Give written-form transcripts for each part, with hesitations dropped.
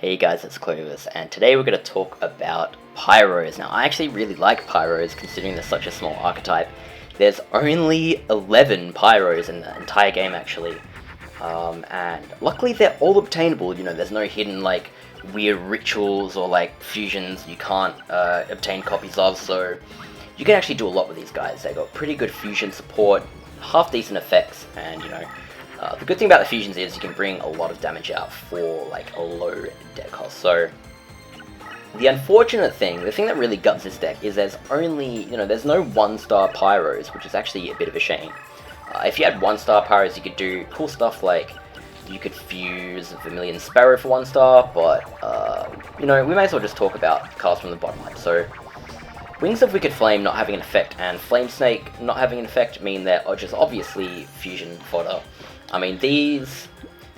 Hey guys, it's Clovis, and today we're going to talk about Pyros. Now, I actually really like Pyros, considering they're such a small archetype. There's only 11 Pyros in the entire game, actually. And luckily they're all obtainable, there's no hidden, weird rituals or, fusions you can't obtain copies of, so you can actually do a lot with these guys. They got pretty good fusion support, half-decent effects, and, the good thing about the fusions is you can bring a lot of damage out for a low deck cost. So the unfortunate thing, the thing that really guts this deck is there's only, there's no 1-star Pyros, which is actually a bit of a shame. If you had 1-star Pyros, you could do cool stuff like you could fuse Vermilion Sparrow for 1-star, but we may as well just talk about cards from the bottom line. So Wings of Wicked Flame not having an effect and Flame Snake not having an effect mean they're just obviously fusion fodder. I mean, the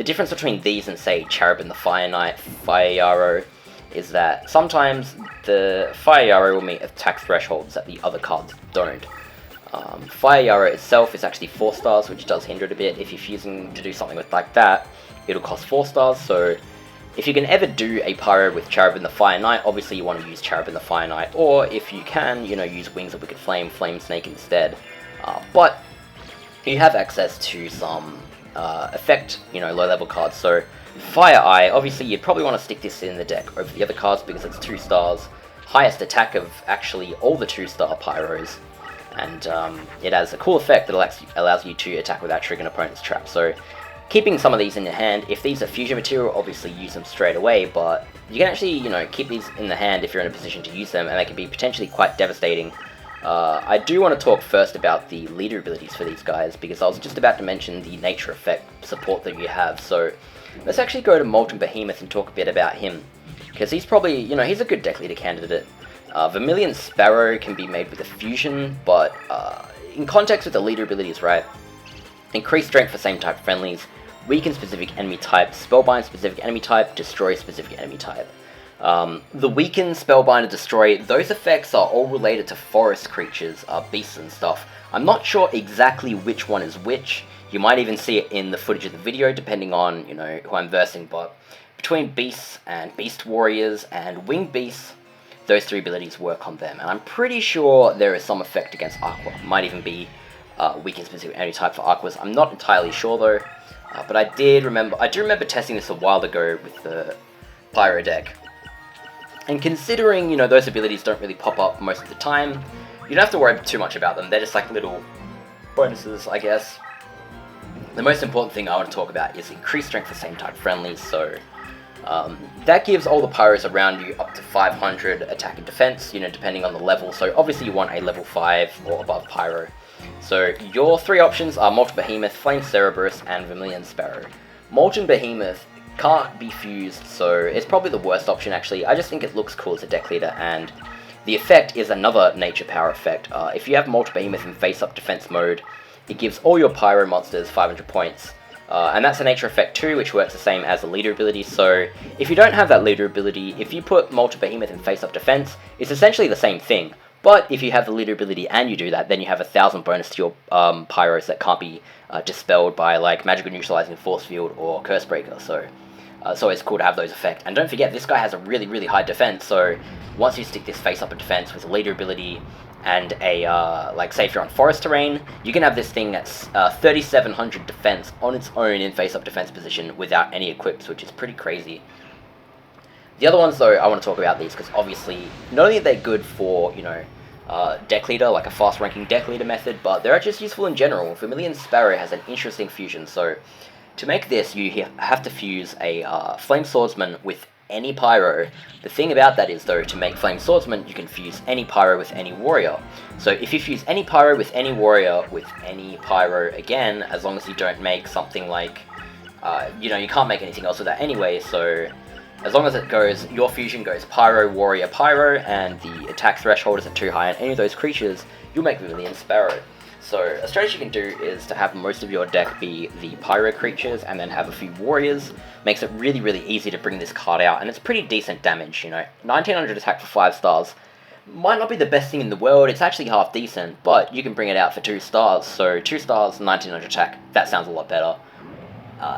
difference between these and, say, Charubin the Fire Knight, Fireyarou, is that sometimes the Fireyarou will meet attack thresholds that the other cards don't. Fireyarou itself is actually 4 stars, which does hinder it a bit. If you're fusing to do something like that, it'll cost 4 stars, so if you can ever do a Pyro with Charubin the Fire Knight, obviously you want to use Charubin the Fire Knight, or if you can, use Wings of Wicked Flame, Flame Snake instead. But you have access to some effect, low-level cards. So Fire Eye, obviously you'd probably want to stick this in the deck over the other cards because it's 2 stars, highest attack of actually all the 2-star Pyros, and it has a cool effect that allows you to attack without triggering an opponent's trap. So keeping some of these in your hand, if these are fusion material, obviously use them straight away, but you can actually, keep these in the hand if you're in a position to use them, and they can be potentially quite devastating. I do want to talk first about the leader abilities for these guys, because I was just about to mention the nature effect support that you have, so let's actually go to Molten Behemoth and talk a bit about him, because he's probably, he's a good deck leader candidate. Vermilion Sparrow can be made with a fusion, but in context with the leader abilities, right, increase strength for same type friendlies, weaken specific enemy type, spellbind specific enemy type, destroy specific enemy type. The weaken, spellbind, and destroy, those effects are all related to forest creatures, beasts and stuff. I'm not sure exactly which one is which. You might even see it in the footage of the video, depending on, who I'm versing, but between beasts and beast warriors and winged beasts, those 3 abilities work on them. And I'm pretty sure there is some effect against Aqua. Might even be weaken specific enemy type for Aquas. I'm not entirely sure though, but I do remember testing this a while ago with the Pyro deck. And considering, those abilities don't really pop up most of the time, you don't have to worry too much about them. They're just like little bonuses, I guess. The most important thing I want to talk about is increased strength for same type friendlies, so that gives all the Pyros around you up to 500 attack and defense, depending on the level. So obviously you want a level 5 or above Pyro. So your 3 options are Molten Behemoth, Flame Cerebrus, and Vermilion Sparrow. Molten Behemoth can't be fused, so it's probably the worst option actually. I just think it looks cool as a deck leader, and the effect is another nature power effect. If you have Molten Behemoth in face-up defense mode, it gives all your Pyro monsters 500 points. And that's a nature effect too, which works the same as the leader ability, so if you don't have that leader ability, if you put Molten Behemoth in face-up defense, it's essentially the same thing. But if you have the leader ability and you do that, then you have 1,000 bonus to your Pyros that can't be dispelled by Magical Neutralizing Force Field or Curse Breaker, so it's always cool to have those effects. And don't forget, this guy has a really, really high defense, so once you stick this face-up in defense with a leader ability and a, say if you're on forest terrain, you can have this thing that's 3,700 defense on its own in face-up defense position without any equips, which is pretty crazy. The other ones, though, I want to talk about these, because obviously, not only are they good for, deck leader, like a fast-ranking deck leader method, but they're just useful in general. Vermilion Sparrow has an interesting fusion, so to make this, you have to fuse a Flame Swordsman with any Pyro. The thing about that is, though, to make Flame Swordsman, you can fuse any Pyro with any warrior. So if you fuse any Pyro with any warrior with any Pyro again, as long as you don't make something like, you can't make anything else with that anyway, so as long as it goes, your fusion goes Pyro, Warrior, Pyro, and the attack threshold isn't too high on any of those creatures, you'll make Vermilion Sparrow. So a strategy you can do is to have most of your deck be the Pyro creatures and then have a few warriors. Makes it really, really easy to bring this card out, and it's pretty decent damage, 1900 attack for 5 stars. Might not be the best thing in the world, it's actually half decent, but you can bring it out for 2 stars, so 2 stars, 1900 attack, that sounds a lot better.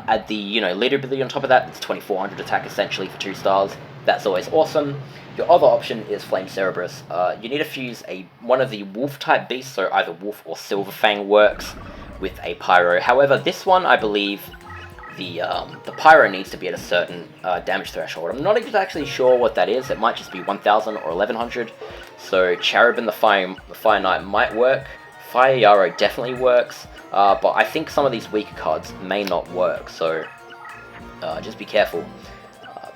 Add the, leader ability on top of that. It's 2400 attack essentially for 2 stars. That's always awesome. Your other option is Flame Cerebrus. You need to fuse one of the wolf type beasts, so either wolf or silver fang works with a pyro. However, this one I believe the pyro needs to be at a certain damage threshold. I'm not exactly sure what that is. It might just be 1000 or 1100. So Charubin the Fire Knight might work. Fireyarou definitely works. But I think some of these weaker cards may not work, so just be careful.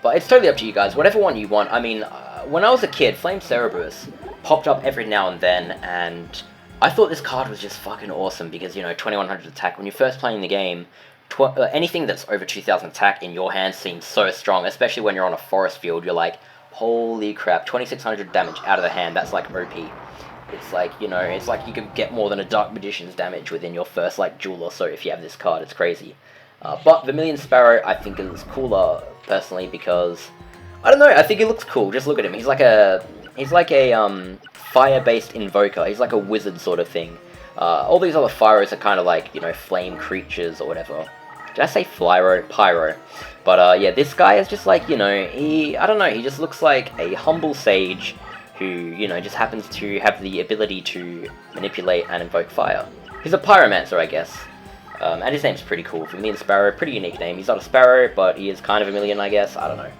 But it's totally up to you guys, whatever one you want. I mean, when I was a kid, Flame Cerebrus popped up every now and then, and I thought this card was just fucking awesome because, 2100 attack, when you're first playing the game, anything that's over 2000 attack in your hand seems so strong, especially when you're on a forest field. You're like, holy crap, 2600 damage out of the hand, that's like OP. It's like, it's like you could get more than a Dark Magician's damage within your first, duel or so if you have this card. It's crazy. But Vermilion Sparrow, I think, is cooler, personally, because, I don't know, I think he looks cool. Just look at him. He's like a fire-based invoker. He's like a wizard sort of thing. All these other Fyros are kind of like, flame creatures or whatever. Did I say Pyro? But, yeah, this guy is just like, I don't know, he just looks like a humble sage who, just happens to have the ability to manipulate and invoke fire. He's a pyromancer, I guess. And his name's pretty cool. Vermilion Sparrow, pretty unique name. He's not a sparrow, but he is kind of a million, I guess. I don't know.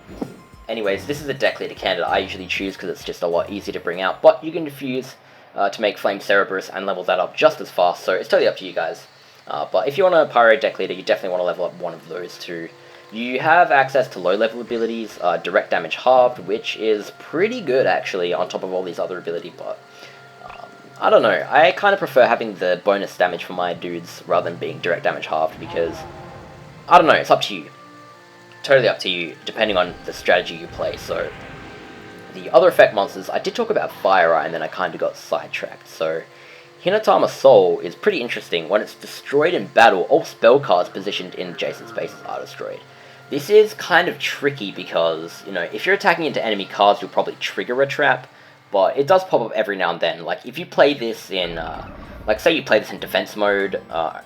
Anyways, this is a deck leader candidate I usually choose because it's just a lot easier to bring out. But you can diffuse to make Flame Cerebrus and level that up just as fast, so it's totally up to you guys. But if you want a Pyro deck leader, you definitely want to level up one of those two. You have access to low-level abilities, direct damage halved, which is pretty good, actually, on top of all these other abilities, but I don't know. I kind of prefer having the bonus damage for my dudes rather than being direct damage halved, because, I don't know, it's up to you. Totally up to you, depending on the strategy you play, so the other effect monsters, I did talk about Fire Eye, and then I kind of got sidetracked, so Hinotama Soul is pretty interesting. When it's destroyed in battle, all spell cards positioned in adjacent spaces are destroyed. This is kind of tricky because, if you're attacking into enemy cards, you'll probably trigger a trap, but it does pop up every now and then. Like, if you play this in, say you play this in defense mode,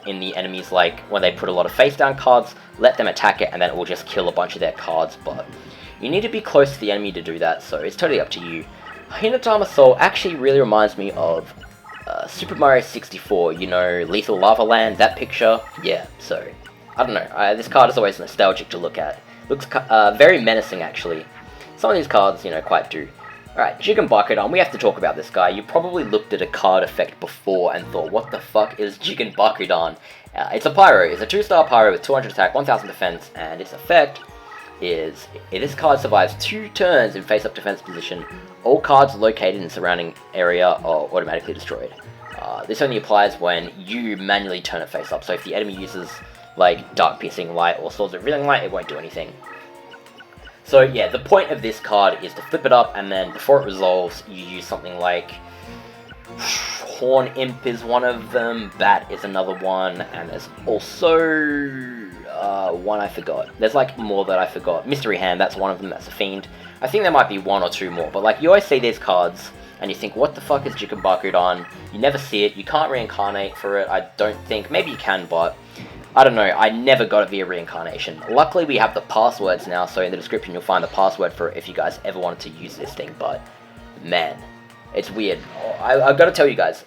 in the enemies, when they put a lot of face-down cards, let them attack it, and then it will just kill a bunch of their cards, but you need to be close to the enemy to do that, so it's totally up to you. Hinotama Soul actually really reminds me of Super Mario 64, Lethal Lava Land, that picture. Yeah, so, I don't know, this card is always nostalgic to look at. Looks very menacing, actually. Some of these cards, quite do. Alright, Jigen Bakudan, we have to talk about this guy. You probably looked at a card effect before and thought, what the fuck is Jigen Bakudan? It's a Pyro. It's a 2-star Pyro with 200 attack, 1000 defense, and its effect is, if this card survives 2 turns in face-up defense position, all cards located in the surrounding area are automatically destroyed. This only applies when you manually turn it face-up, so if the enemy uses, Dark Piercing Light or Swords of Revealing Light, it won't do anything. So yeah, the point of this card is to flip it up, and then before it resolves, you use something like Horn Imp is one of them, Bat is another one, and there's also one I forgot. There's more that I forgot. Mystery Hand, that's one of them, that's a Fiend. I think there might be 1 or 2 more, but you always see these cards, and you think, what the fuck is Jigen Bakudan? You never see it, you can't reincarnate for it, I don't think. Maybe you can, but I don't know, I never got it via reincarnation. Luckily we have the passwords now, so in the description you'll find the password for it if you guys ever wanted to use this thing, but man, it's weird. I've got to tell you guys,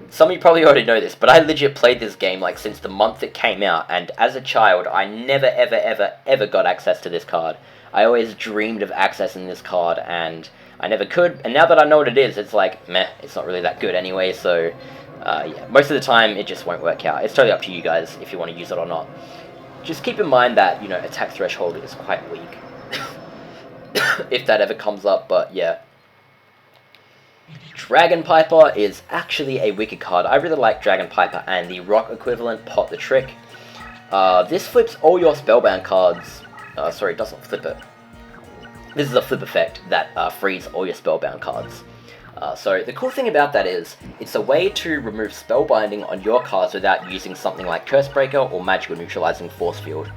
some of you probably already know this, but I legit played this game since the month it came out, and as a child I never ever got access to this card. I always dreamed of accessing this card, and I never could, and now that I know what it is, it's meh, it's not really that good anyway, so yeah, most of the time it just won't work out. It's totally up to you guys if you want to use it or not. Just keep in mind that, attack threshold is quite weak. If that ever comes up, but yeah. Dragon Piper is actually a wicked card. I really like Dragon Piper and the rock equivalent, Pot the Trick. This flips all your spellbound cards. Sorry, it doesn't flip it. This is a flip effect that frees all your spellbound cards. So the cool thing about that is, it's a way to remove spellbinding on your cards without using something like Cursebreaker or Magical Neutralizing Force Field.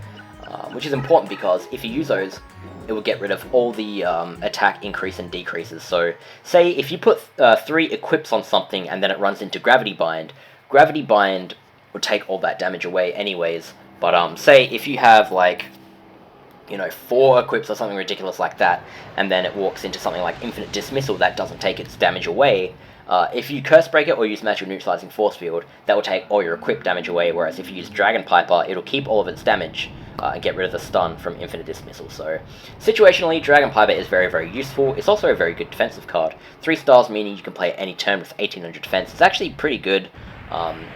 Which is important because if you use those, it will get rid of all the attack increase and decreases. So say if you put 3 equips on something and then it runs into Gravity Bind will take all that damage away anyways, But say if you have like, you know, 4 equips or something ridiculous like that, and then it walks into something like Infinite Dismissal that doesn't take its damage away, if you Curse Break it or use Magical Neutralizing Force Field, that will take all your equip damage away, whereas if you use Dragon Piper, it'll keep all of its damage and get rid of the stun from Infinite Dismissal. So, situationally, Dragon Piper is very, very useful. It's also a very good defensive card. 3 stars meaning you can play any turn with 1800 defense. It's actually pretty good,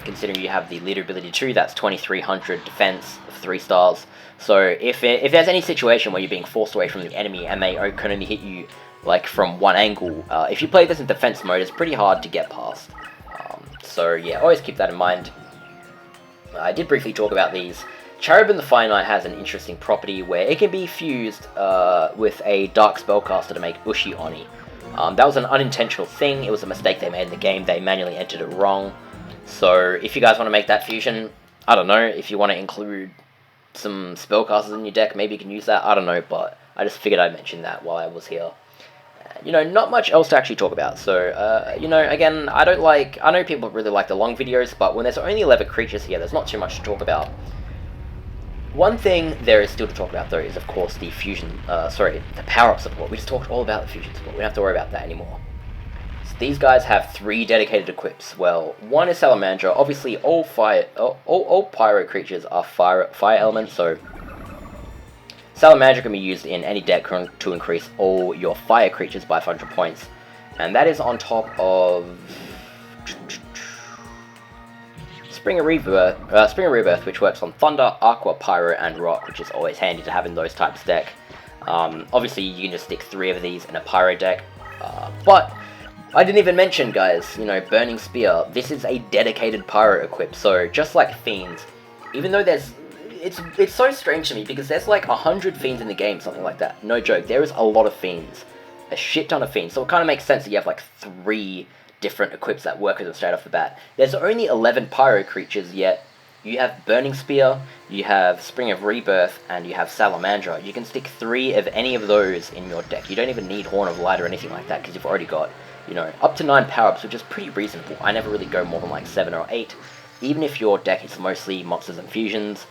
considering you have the leader ability too. That's 2300 defense of 3 stars. So if there's any situation where you're being forced away from the enemy and they can only hit you like from one angle, if you play this in defense mode, it's pretty hard to get past. So yeah, always keep that in mind. I did briefly talk about these. Charubin the Fire Knight has an interesting property where it can be fused with a Dark Spellcaster to make Ushi Oni. That was an unintentional thing. It was a mistake they made in the game. They manually entered it wrong. So if you guys want to make that fusion, I don't know, if you want to include some spellcasters in your deck, maybe you can use that, I don't know, but I just figured I'd mention that while I was here. You know, not much else to actually talk about, so, you know, again, I know people really like the long videos, but when there's only 11 creatures here, there's not too much to talk about. One thing there is still to talk about, though, is, of course, the fusion, the power-up support. We just talked all about the fusion support, we don't have to worry about that anymore. So these guys have 3 dedicated equips. Well, one is Salamandra. Obviously, all Pyro creatures are fire elements, so Salamandra can be used in any deck to increase all your fire creatures by 500 points. And that is on top of Spring of Rebirth, which works on Thunder, Aqua, Pyro, and Rock, which is always handy to have in those types of deck. Obviously, you can just stick 3 of these in a Pyro deck, but I didn't even mention, guys, you know, Burning Spear. This is a dedicated Pyro equip, so just like Fiends, even though it's so strange to me, because there's like 100 Fiends in the game, something like that. No joke, there is a lot of Fiends. A shit ton of Fiends, so it kind of makes sense that you have like 3 different equips that work with them straight off the bat. There's only 11 Pyro creatures, yet you have Burning Spear, you have Spring of Rebirth, and you have Salamandra. You can stick 3 of any of those in your deck. You don't even need Horn of Light or anything like that, because you've already got, you know, up to 9 power-ups, which is pretty reasonable. I never really go more than like 7 or 8. Even if your deck is mostly monsters and fusions,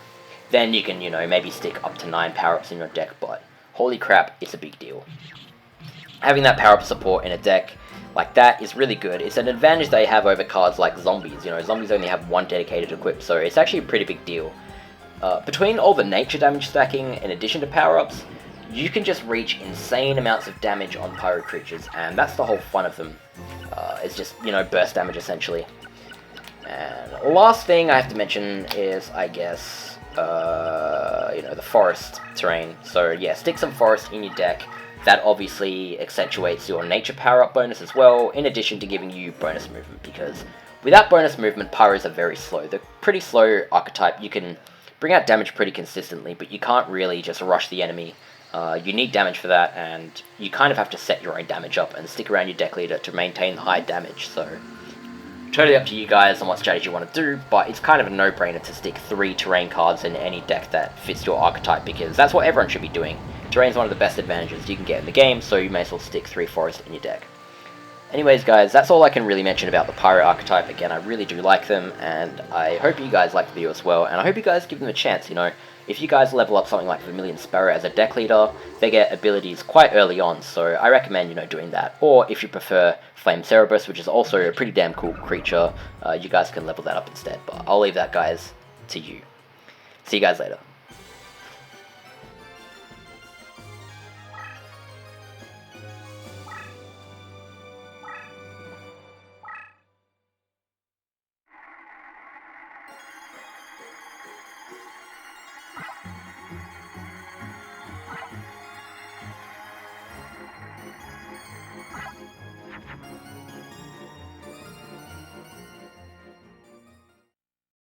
then you can, you know, maybe stick up to 9 power-ups in your deck, but holy crap, it's a big deal. Having that power-up support in a deck like that is really good. It's an advantage they have over cards like Zombies. You know, Zombies only have 1 dedicated equip, so it's actually a pretty big deal. Between all the nature damage stacking, in addition to power-ups, you can just reach insane amounts of damage on Pyro creatures, and that's the whole fun of them. It's just, you know, burst damage, essentially. And last thing I have to mention is, I guess, you know, the forest terrain. So yeah, stick some forest in your deck. That obviously accentuates your nature power-up bonus as well, in addition to giving you bonus movement, because without bonus movement, Pyros are very slow. They're pretty slow archetype. You can bring out damage pretty consistently, but you can't really just rush the enemy. You need damage for that, and you kind of have to set your own damage up and stick around your deck leader to maintain high damage, so totally up to you guys on what strategy you want to do, but it's kind of a no-brainer to stick 3 terrain cards in any deck that fits your archetype, because that's what everyone should be doing. Terrain is one of the best advantages you can get in the game, so you may as well stick 3 forest in your deck. Anyways, guys, that's all I can really mention about the Pyro archetype. Again, I really do like them, and I hope you guys like the video as well, and I hope you guys give them a chance. You know, if you guys level up something like Vermilion Sparrow as a deck leader, they get abilities quite early on, so I recommend, you know, doing that. Or if you prefer Flame Cerebrus, which is also a pretty damn cool creature, you guys can level that up instead, but I'll leave that, guys, to you. See you guys later.